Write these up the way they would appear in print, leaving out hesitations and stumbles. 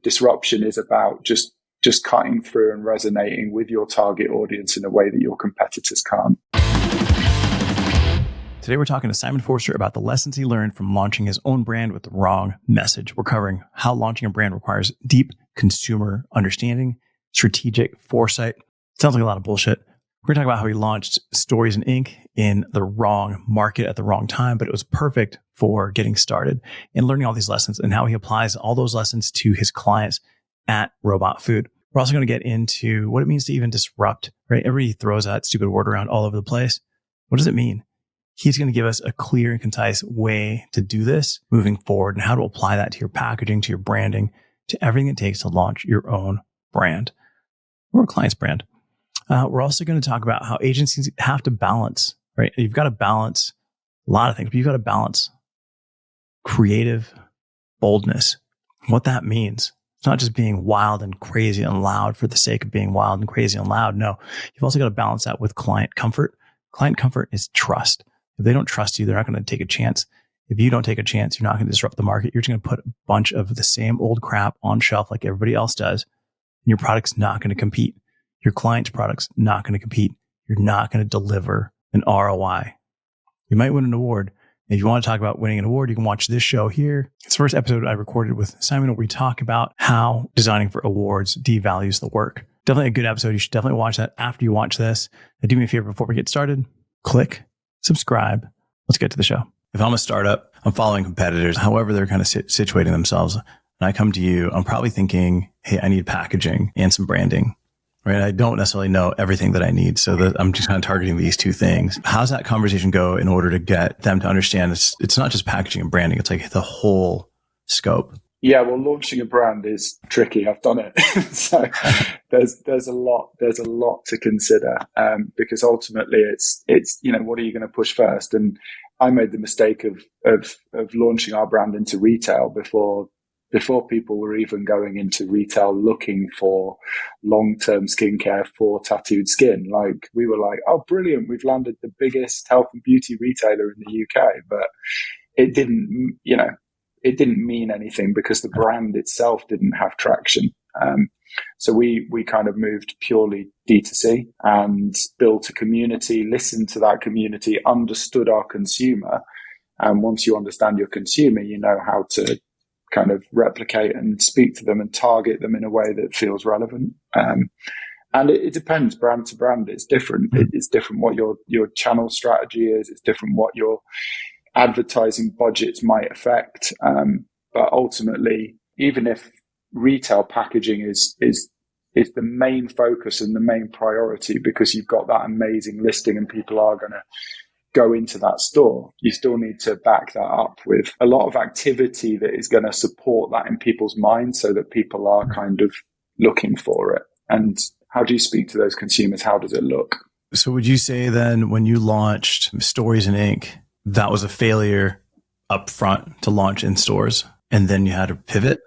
disruption is about just cutting through and resonating with your target audience in a way that your competitors can't. Today, we're talking to Simon Forster about the lessons he learned from launching his own brand with the wrong message. We're covering how launching a brand requires deep consumer understanding, strategic foresight. Sounds like a lot of bullshit. We're going to talk about how he launched Stories and Ink in the wrong market at the wrong time, but it was perfect for getting started and learning all these lessons and how he applies all those lessons to his clients at Robot Food. We're also going to get into what it means to even disrupt, right? Everybody throws that stupid word around all over the place. What does it mean? He's going to give us a clear and concise way to do this moving forward and how to apply that to your packaging, to your branding, to everything it takes to launch your own brand or a client's brand. We're also going to talk about how agencies have to balance, right? You've got to balance a lot of things, but you've got to balance creative boldness, what that means. It's not just being wild and crazy and loud for the sake of being wild and crazy and loud. No, you've also got to balance that with client comfort. Client comfort is trust. If they don't trust you, they're not going to take a chance. If you don't take a chance, you're not going to disrupt the market. You're just going to put a bunch of the same old crap on shelf like everybody else does. And your product's not going to compete. Your client's product's not going to compete. You're not going to deliver an ROI. You might win an award. If you want to talk about winning an award, you can watch this show here. It's the first episode I recorded with Simon where we talk about how designing for awards devalues the work. Definitely a good episode. You should definitely watch that after you watch this. Now, do me a favor before we get started. Click, subscribe. Let's get to the show. If I'm a startup, I'm following competitors, however they're kind of situating themselves, and I come to you, I'm probably thinking, hey, I need packaging and some branding. Right? I don't necessarily know everything that I need. So I'm just kind of targeting these two things. How's that conversation go in order to get them to understand it's not just packaging and branding. It's like the whole scope. Yeah, well, launching a brand is tricky. I've done it. So there's a lot to consider, because ultimately it's, what are you going to push first? And I made the mistake of launching our brand into retail before people were even going into retail looking for long-term skincare for tattooed skin. Like, we were like, oh, brilliant, we've landed the biggest health and beauty retailer in the UK. But it didn't mean anything because the brand itself didn't have traction. So we kind of moved purely D2C and built a community, listened to that community, understood our consumer. And once you understand your consumer, you know how to kind of replicate and speak to them and target them in a way that feels relevant. And it depends brand to brand. It's different. It's different what your channel strategy is. It's different what your advertising budgets might affect. But ultimately, even if retail packaging is the main focus and the main priority because you've got that amazing listing and people are going to go into that store, you still need to back that up with a lot of activity that is going to support that in people's minds so that people are kind of looking for it. And how do you speak to those consumers? How does it look? So would you say then when you launched Stories and Ink, that was a failure up front to launch in stores and then you had to pivot?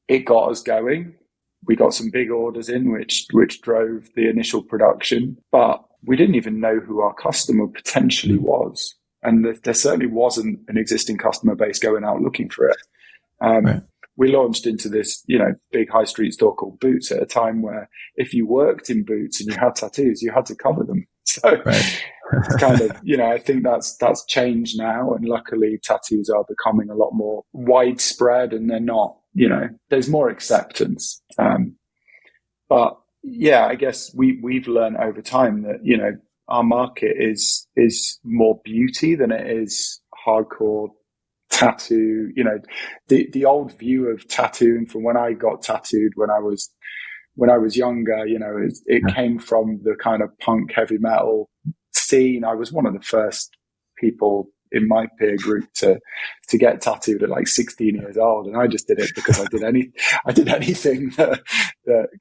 It got us going. We got some big orders in, which drove the initial production, but we didn't even know who our customer potentially was. And there certainly wasn't an existing customer base going out looking for it. Right. We launched into this, big high street store called Boots at a time where if you worked in Boots and you had tattoos, you had to cover them. So right. It's kind of, I think that's changed now. And luckily tattoos are becoming a lot more widespread and they're not, there's more acceptance. But yeah, I guess we've learned over time that, our market is more beauty than it is hardcore tattoo. The old view of tattooing from when I got tattooed when I was younger, it came from the kind of punk heavy metal scene. I was one of the first people in my peer group to get tattooed at like 16 years old. And I just did it because I did anything that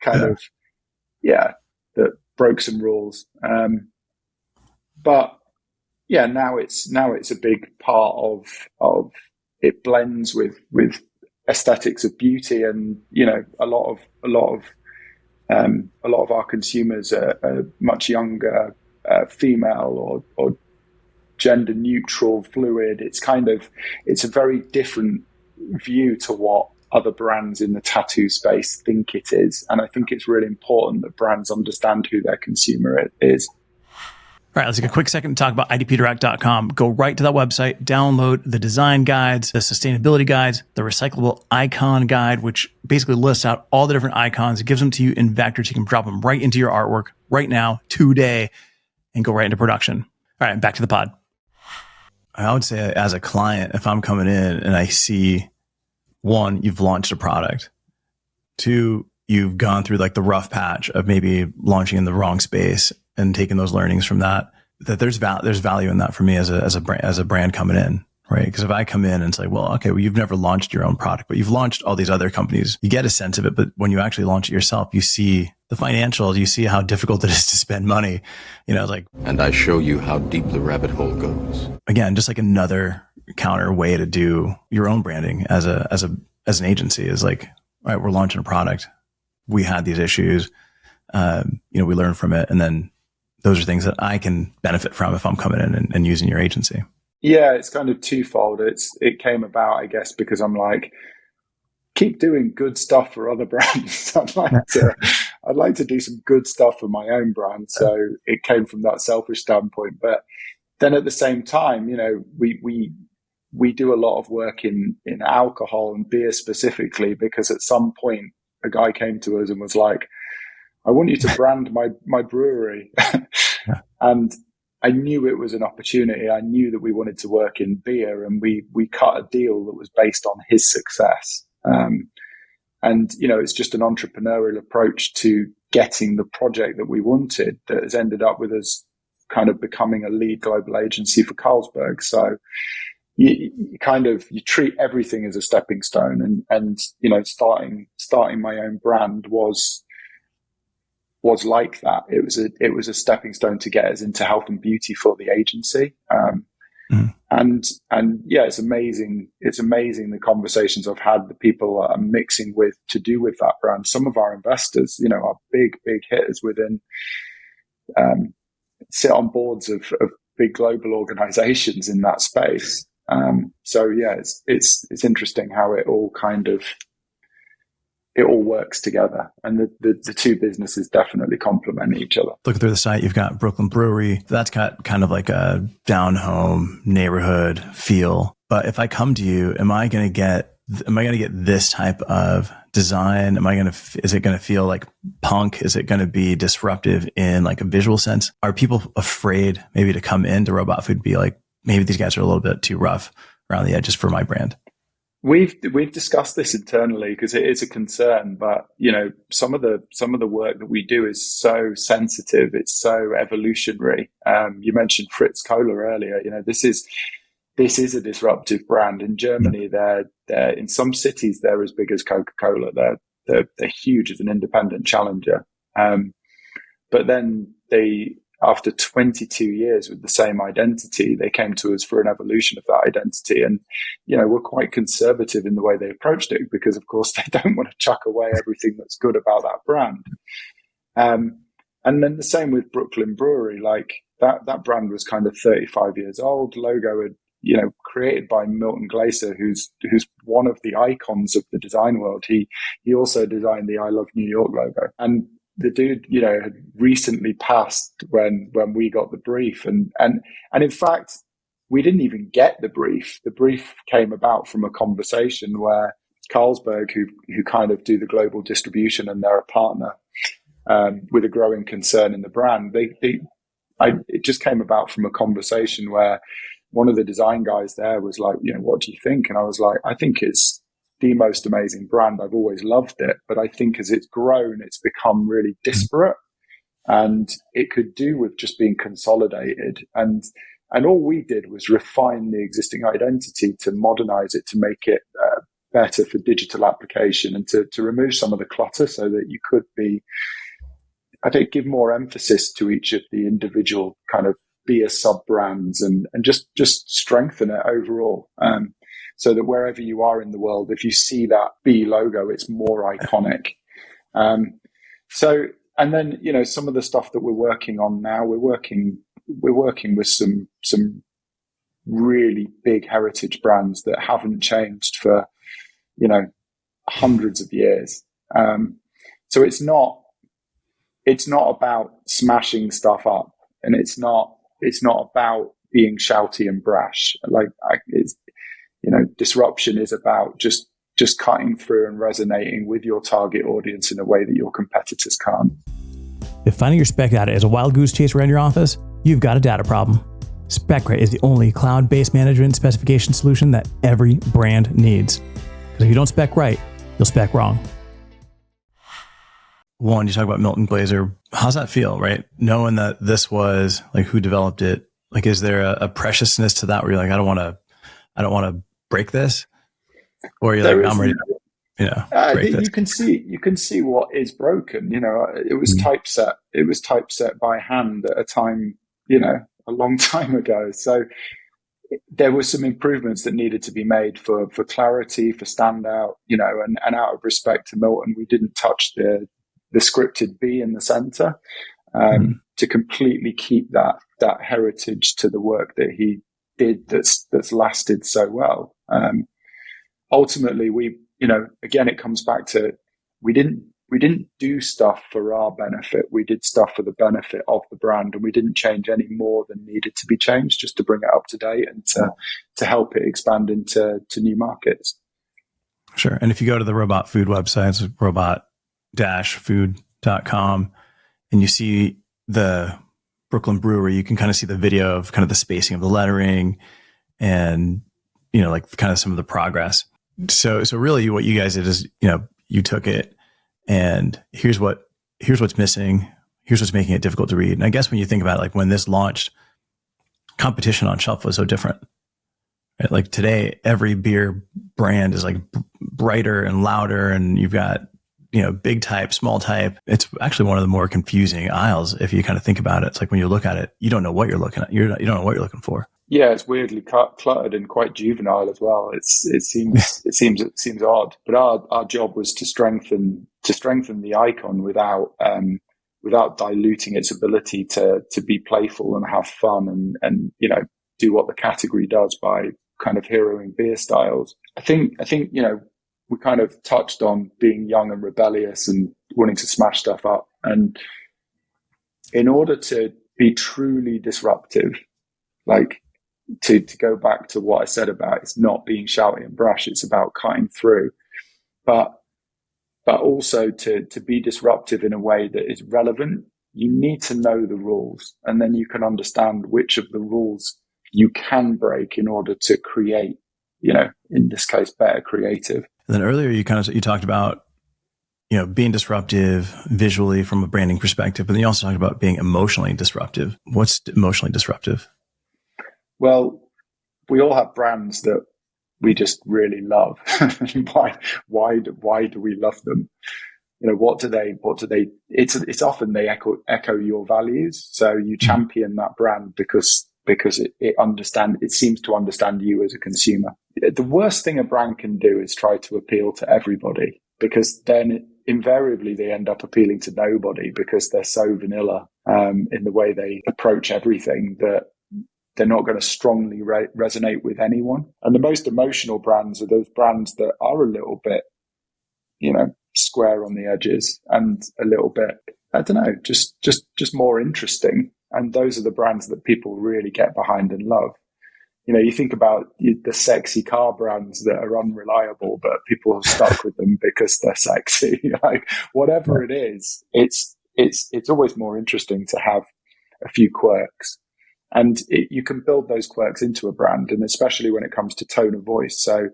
kind of, that broke some rules. But yeah, now it's a big part of it blends with aesthetics of beauty. And, a lot of our consumers are much younger, female or gender neutral, fluid. It's a very different view to what other brands in the tattoo space think it is. And I think it's really important that brands understand who their consumer is. All right, let's take a quick second to talk about idpdirect.com. Go right to that website, download the design guides, the sustainability guides, the recyclable icon guide, which basically lists out all the different icons. It gives them to you in vectors. You can drop them right into your artwork right now, today, and go right into production. All right, back to the pod. I would say as a client, if I'm coming in and I see, one, you've launched a product. Two, you've gone through like the rough patch of maybe launching in the wrong space and taking those learnings from that there's value in that for me as a brand coming in, right? Because if I come in and it's like, well, okay, well, you've never launched your own product, but you've launched all these other companies, you get a sense of it. But when you actually launch it yourself, you see the financials, you see how difficult it is to spend money, like, and I show you how deep the rabbit hole goes. Again, just like another counter way to do your own branding as an agency is like, all right, we're launching a product. We had these issues. We learn from it. And then those are things that I can benefit from if I'm coming in and using your agency. Yeah, it's kind of twofold. It came about, I guess, because I'm like, keep doing good stuff for other brands. I'd like to do some good stuff for my own brand. So it came from that selfish standpoint. But then at the same time, we do a lot of work in alcohol and beer specifically, because at some point a guy came to us and was like, I want you to brand my brewery. Yeah. And I knew it was an opportunity. I knew that we wanted to work in beer, and we cut a deal that was based on his success. And it's just an entrepreneurial approach to getting the project that we wanted that has ended up with us kind of becoming a lead global agency for Carlsberg. So you treat everything as a stepping stone, and starting my own brand was like that. It was a stepping stone to get us into health and beauty for the agency. And yeah, it's amazing. It's amazing the conversations I've had, the people I'm mixing with to do with that brand. Some of our investors, are big hitters within, sit on boards of big global organizations in that space. So yeah, it's interesting how it all works together, and the two businesses definitely complement each other. Looking through the site, you've got Brooklyn Brewery. That's got kind of like a down home neighborhood feel. But if I come to you, am I going to get this type of design? Is it going to feel like punk? Is it going to be disruptive in like a visual sense? Are people afraid maybe to come into Robot Food, be like, maybe these guys are a little bit too rough around the edges for my brand? We've discussed this internally because it is a concern, but some of the work that we do is so sensitive. It's so evolutionary. You mentioned Fritz Cola earlier. This is a disruptive brand in Germany. They're in some cities they're as big as Coca-Cola. They're huge as an independent challenger. But then after 22 years with the same identity, they came to us for an evolution of that identity. And, we're quite conservative in the way they approached it, because of course they don't want to chuck away everything that's good about that brand. And then the same with Brooklyn Brewery, like that brand was kind of 35 years old. Logo had, created by Milton Glaser, who's one of the icons of the design world. He also designed the I Love New York logo. And the dude, had recently passed when we got the brief. And in fact, we didn't even get the brief. The brief came about from a conversation where Carlsberg, who kind of do the global distribution, and they're a partner with a growing concern in the brand, it just came about from a conversation where one of the design guys there was like, what do you think? And I was like, I think it's the most amazing brand. I've always loved it, but I think as it's grown, it's become really disparate, and it could do with just being consolidated. And all we did was refine the existing identity to modernize it, to make it better for digital application, and to remove some of the clutter so that you could give more emphasis to each of the individual kind of beer sub brands, and just strengthen it overall. So that wherever you are in the world, if you see that B logo, it's more iconic. And then, some of the stuff that we're working on now, we're working with some really big heritage brands that haven't changed for, hundreds of years. So it's not about smashing stuff up, and it's not about being shouty and brash. Disruption is about just cutting through and resonating with your target audience in a way that your competitors can't. If finding your spec data is a wild goose chase around your office, you've got a data problem. SpecRite is the only cloud-based management specification solution that every brand needs. Because if you don't spec right, you'll spec wrong. One, you talk about Milton Glaser. How's that feel, right? Knowing that this was like who developed it. Like, is there a preciousness to that where you're like, I don't want to break this, or you're like, I'm ready to, break this. You can see what is broken. It was typeset. It was typeset by hand at a time, a long time ago. So there were some improvements that needed to be made for clarity, for standout, and out of respect to Milton, we didn't touch the scripted B in the center to completely keep that heritage to the work that he did that's lasted so well. Ultimately, again, it comes back to we didn't do stuff for our benefit. We did stuff for the benefit of the brand, and we didn't change any more than needed to be changed just to bring it up to date and to help it expand into new markets. Sure. And if you go to the Robot Food websites, robot-food.com, and you see the Brooklyn Brewery, you can kind of see the video of kind of the spacing of the lettering and, like kind of some of the progress. So really what you guys did is, you took it and here's what's missing. Here's what's making it difficult to read. And I guess when you think about it, like when this launched, competition on shelf was so different. Right? Like today, every beer brand is like brighter and louder, and you've got, big type, small type. It's actually one of the more confusing aisles if you kind of think about it. It's like when you look at it, you don't know what you're looking at. You don't know what you're looking for. Yeah, it's weirdly cluttered and quite juvenile as well. It seems odd, but our job was to strengthen the icon without diluting its ability to be playful and have fun and do what the category does by kind of heroing beer styles. I think we kind of touched on being young and rebellious and wanting to smash stuff up, and in order to be truly disruptive, like. To go back to what I said about it's not being shouty and brash, it's about cutting through, but also to be disruptive in a way that is relevant. You need to know the rules, and then you can understand which of the rules you can break in order to create, in this case, better creative. And then earlier you talked about, being disruptive visually from a branding perspective, but then you also talked about being emotionally disruptive. What's emotionally disruptive? Well, we all have brands that we just really love. Why do we love them? What do they? It's often they echo your values. So you champion that brand because it seems to understand you as a consumer. The worst thing a brand can do is try to appeal to everybody, because then invariably they end up appealing to nobody because they're so vanilla in the way they approach everything that they're not going to strongly resonate with anyone. And the most emotional brands are those brands that are a little bit, square on the edges and a little bit, I don't know, just more interesting. And those are the brands that people really get behind and love. You think about the sexy car brands that are unreliable, but people are stuck with them because they're sexy. Like whatever it is, it's always more interesting to have a few quirks. And you can build those quirks into a brand, and especially when it comes to tone of voice. So,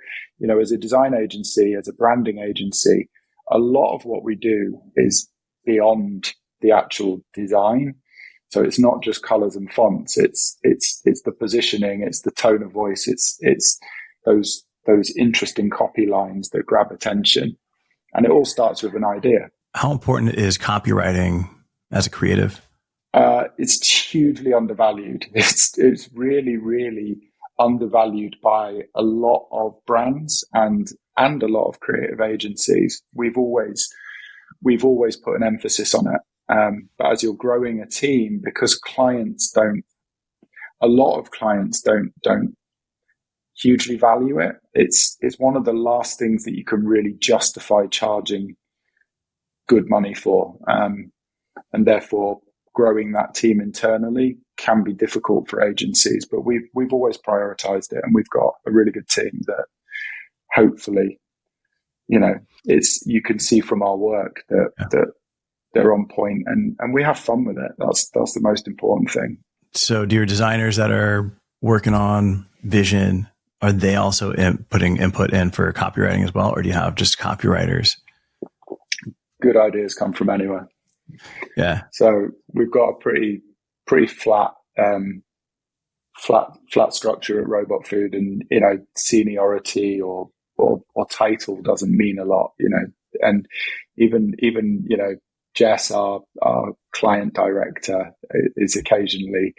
as a design agency, as a branding agency, a lot of what we do is beyond the actual design. So it's not just colors and fonts. It's the positioning. It's the tone of voice. It's those interesting copy lines that grab attention, and it all starts with an idea. How important is copywriting as a creative? It's hugely undervalued. It's really, really undervalued by a lot of brands and a lot of creative agencies. We've always put an emphasis on it. But as you're growing a team, because a lot of clients don't hugely value it. It's one of the last things that you can really justify charging good money for, and therefore growing that team internally can be difficult for agencies. But we've always prioritized it, and we've got a really good team that hopefully, you can see from our work that they're on point, and we have fun with it. That's the most important thing. So do your designers that are working on vision, are they also putting input in for copywriting as well? Or do you have just copywriters? Good ideas come from anywhere. Yeah. So we've got a pretty flat structure at Robot Food, and, seniority or title doesn't mean a lot, and even, Jess, our client director, is occasionally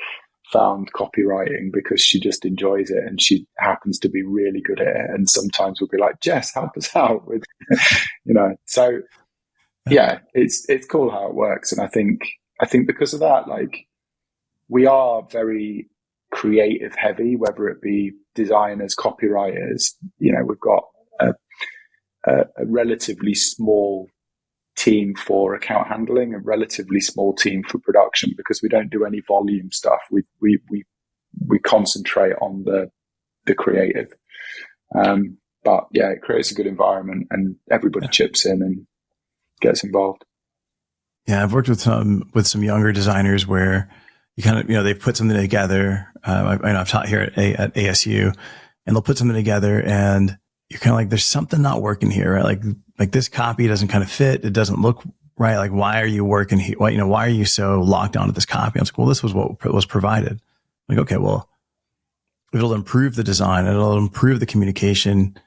found copywriting because she just enjoys it and she happens to be really good at it. And sometimes we'll be like, Jess, help us out with, so yeah, it's cool how it works. And I think because of that, like, we are very creative heavy, whether it be designers, copywriters. We've got a relatively small team for account handling, a relatively small team for production, because we don't do any volume stuff. We concentrate on the creative. But yeah, it creates a good environment, and everybody chips in and gets involved. Yeah, I've worked with some younger designers where you kind of, they've put something together. I've taught here at ASU, and they'll put something together, and you're kind of like, there's something not working here, right? Like this copy doesn't kind of fit. It doesn't look right. Like, why are you working here? Why are you so locked onto this copy? I was like, well, this was what was provided. Like, okay, well, it'll improve the design. It'll improve the communication.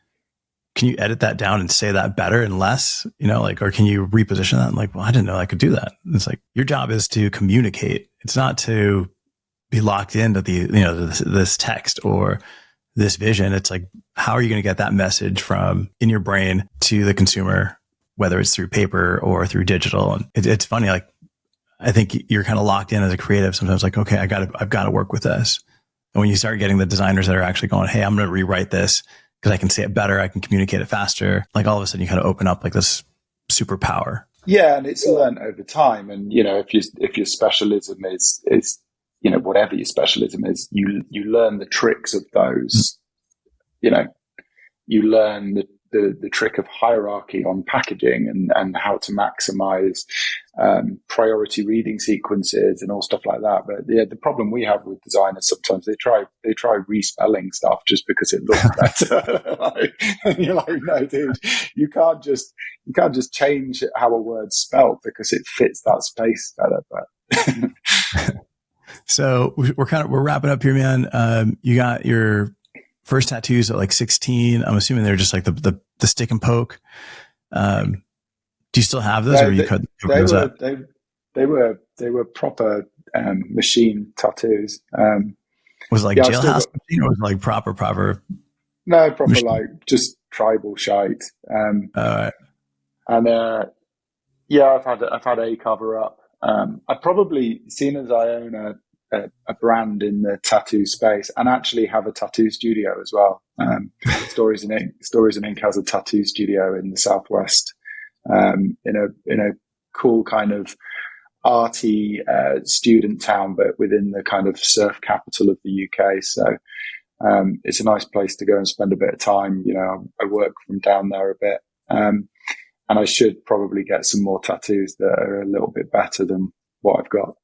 Can you edit that down and say that better and less, or can you reposition that? I'm like, well, I didn't know I could do that. It's like, your job is to communicate. It's not to be locked into this text or this vision. It's like, how are you going to get that message from in your brain to the consumer, whether it's through paper or through digital? And it's funny. Like, I think you're kind of locked in as a creative sometimes, like, okay, I've got to work with this. And when you start getting the designers that are actually going, hey, I'm going to rewrite this because I can say it better, I can communicate it faster, like, all of a sudden you kind of open up like this superpower. Yeah, and it's learned over time. And if your specialism is whatever your specialism is, you learn the tricks of those. You learn the trick of hierarchy on packaging and how to maximize priority reading sequences and all stuff like that. But yeah, the problem we have with designers, sometimes they try respelling stuff just because it looks better. And you're like, no, dude, you can't just change how a word's spelled because it fits that space better. But so we're wrapping up here, man. You got your first tattoos at like 16. I'm assuming they're just like the stick and poke. Do you still have those, or you cut those up? They were proper machine tattoos. Was it like jailhouse machine, or was it like proper? No, proper machine? Like just tribal shite. All right. And I've had a cover up. I probably, seen as I own a brand in the tattoo space, and actually have a tattoo studio as well. Stories and Ink has a tattoo studio in the Southwest, in a cool kind of arty student town, but within the kind of surf capital of the UK. So it's a nice place to go and spend a bit of time. I work from down there a bit, and I should probably get some more tattoos that are a little bit better than what I've got.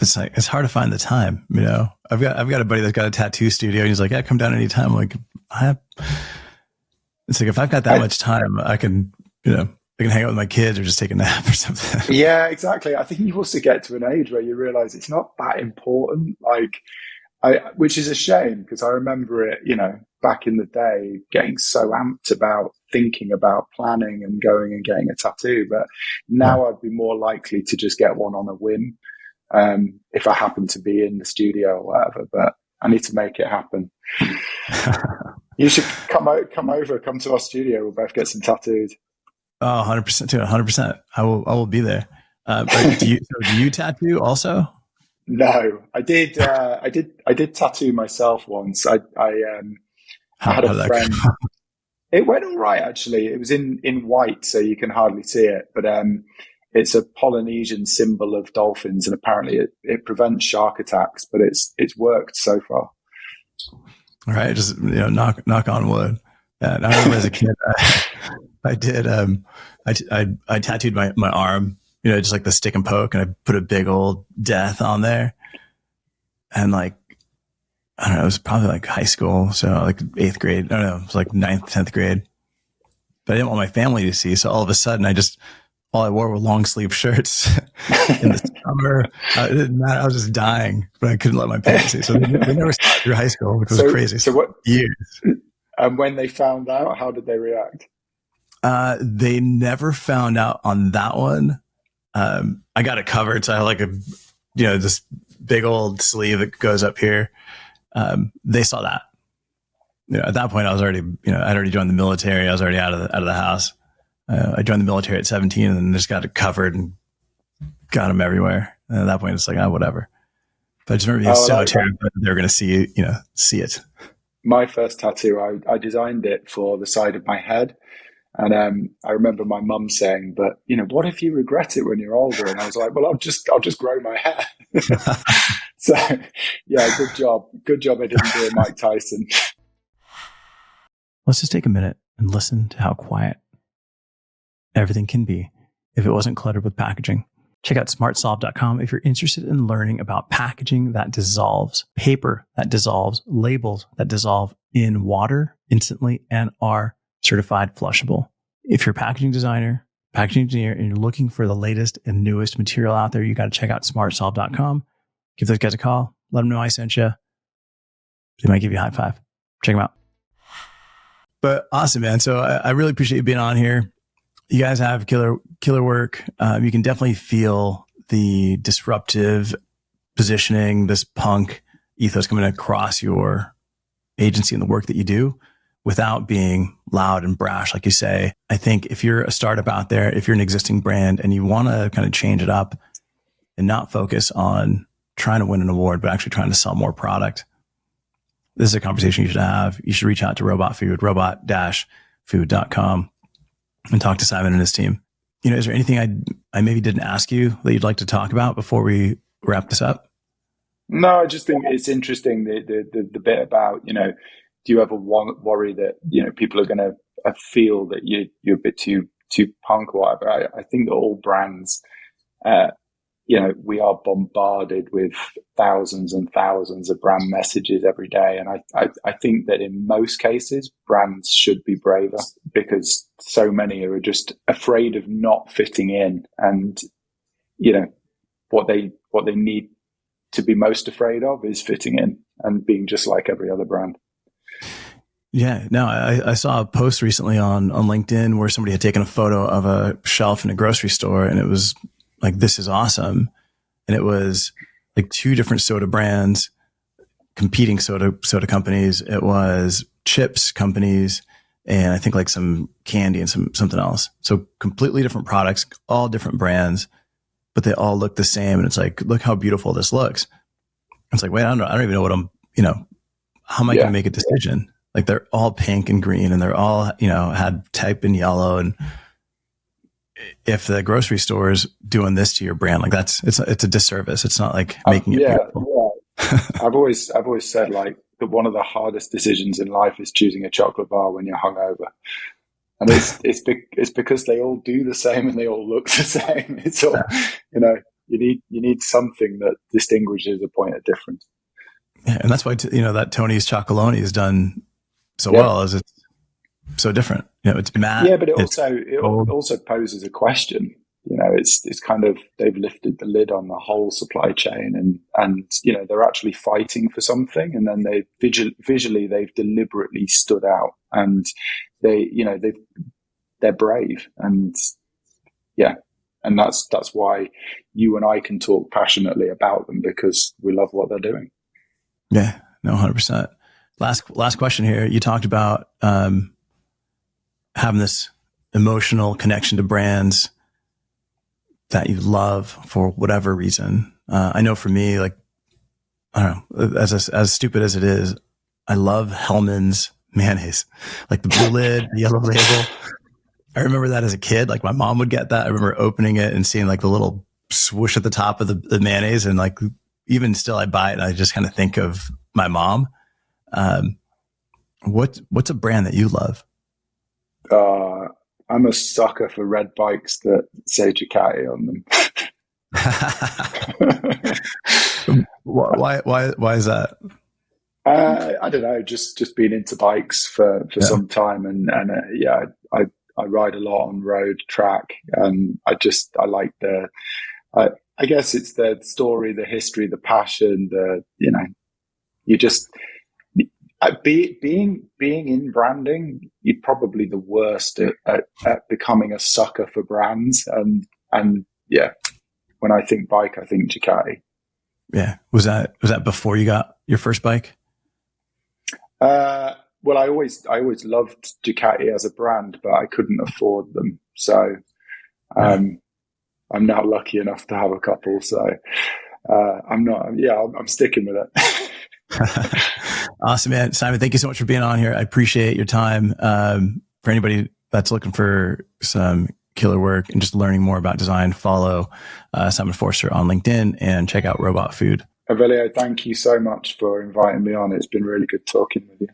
It's hard to find the time, I've got a buddy that's got a tattoo studio, and he's like, yeah, come down anytime. I'm like, it's like, if I've got that much time, I can hang out with my kids or just take a nap or something. Yeah, exactly. I think you also get to an age where you realize it's not that important, which is a shame, because I remember it, back in the day, getting so amped about thinking about planning and going and getting a tattoo. But now I'd be more likely to just get one on a whim, if I happen to be in the studio or whatever. But I need to make it happen. You should come to our studio. We'll both get some tattoos. Oh, 100%, 100%. I will be there. But do you tattoo also? No, I did. I did tattoo myself once. I had a How did that friend. go? It went all right actually. It was in white, so you can hardly see it. But it's a Polynesian symbol of dolphins, and apparently it prevents shark attacks. But it's worked so far. All right, just knock on wood. And I remember as a kid, I did. I tattooed my arm, just like the stick and poke, and I put a big old death on there. And like, I don't know, it was probably like high school, so like 8th grade. I don't know, it was like 9th, 10th grade. But I didn't want my family to see, so all of a sudden, all I wore were long sleeve shirts in the summer. It didn't matter. I was just dying, but I couldn't let my parents see. So they never saw it through high school, which was crazy. So what? Years. And when they found out, how did they react? They never found out on that one. I got it covered, so I had like this big old sleeve that goes up here. They saw that. At that point, I was already, I'd already joined the military. I was already out of the house. I joined the military at 17, and then just got it covered and got them everywhere. And at that point, it's like, whatever. But I just remember being so terrified that they were going to see it. My first tattoo, I designed it for the side of my head. And I remember my mum saying, "But what if you regret it when you're older?" And I was like, "Well, I'll just grow my hair." So, yeah, good job. Good job I didn't do a Mike Tyson. Let's just take a minute and listen to how quiet everything can be if it wasn't cluttered with packaging. Check out smartsolve.com if you're interested in learning about packaging that dissolves, paper that dissolves, labels that dissolve in water instantly and are certified flushable. If you're a packaging designer, packaging engineer, and you're looking for the latest and newest material out there, you got to check out smartsolve.com. Give those guys a call. Let them know I sent you. They might give you a high five. Check them out. But awesome, man. So I really appreciate you being on here. You guys have killer work. You can definitely feel the disruptive positioning, this punk ethos coming across your agency and the work that you do without being loud and brash, like you say. I think if you're a startup out there, if you're an existing brand and you want to kind of change it up and not focus on trying to win an award, but actually trying to sell more product, this is a conversation you should have. You should reach out to Robot Food, robot-food.com, and talk to Simon and his team. Is there anything I maybe didn't ask you that you'd like to talk about before we wrap this up? No, I just think it's interesting the bit about, do you ever worry that, people are going to feel that you're a bit too punk or whatever? I think that all brands, we are bombarded with thousands and thousands of brand messages every day. And I think that in most cases, brands should be braver because so many are just afraid of not fitting in. And, what they need to be most afraid of is fitting in and being just like every other brand. Yeah, no, I saw a post recently on LinkedIn where somebody had taken a photo of a shelf in a grocery store, and it was like, "This is awesome." And it was like 2 different soda brands, competing soda companies. It was chips companies, and I think like some candy and something else. So completely different products, all different brands, but they all look the same. And it's like, look how beautiful this looks. It's like, wait, I don't even know what how am I going to make a decision? Like they're all pink and green, and they're all, had type in yellow. And if the grocery store is doing this to your brand, like it's a disservice. It's not like making it beautiful. I've always said like that one of the hardest decisions in life is choosing a chocolate bar when you're hungover. And it's because they all do the same and they all look the same. It's all, you need something that distinguishes a point of difference. Yeah, and that's why, that Tony's Chocolonely is done so well, as it's so different. It's matte. Yeah, but it also poses a question. It's kind of, they've lifted the lid on the whole supply chain and they're actually fighting for something, and then they visually they've deliberately stood out, and they're brave, and and that's why you and I can talk passionately about them, because we love what they're doing. Yeah, no, 100%. Last question here. You talked about having this emotional connection to brands that you love for whatever reason. I know for me, like, I don't know, as stupid as it is, I love Hellman's mayonnaise, like the blue lid, the yellow label. I remember that as a kid. Like my mom would get that. I remember opening it and seeing like the little swoosh at the top of the mayonnaise, and like even still, I buy it and I just kind of think of my mom. What's a brand that you love? I'm a sucker for red bikes that say Ducati on them. Why is that? I don't know. Just been into bikes for some time, and yeah, I ride a lot on road track. I like I guess it's the story, the history, the passion. You just being in branding. You're probably the worst at becoming a sucker for brands, and yeah. When I think bike, I think Ducati. Yeah. Was that before you got your first bike? Well, I always loved Ducati as a brand, but I couldn't afford them. So I'm now lucky enough to have a couple. So I'm sticking with it. Awesome, man. Simon, thank you so much for being on here. I appreciate your time. For anybody that's looking for some killer work and just learning more about design, follow Simon Forster on LinkedIn and check out Robot Food. Evelio, thank you so much for inviting me on. It's been really good talking with you.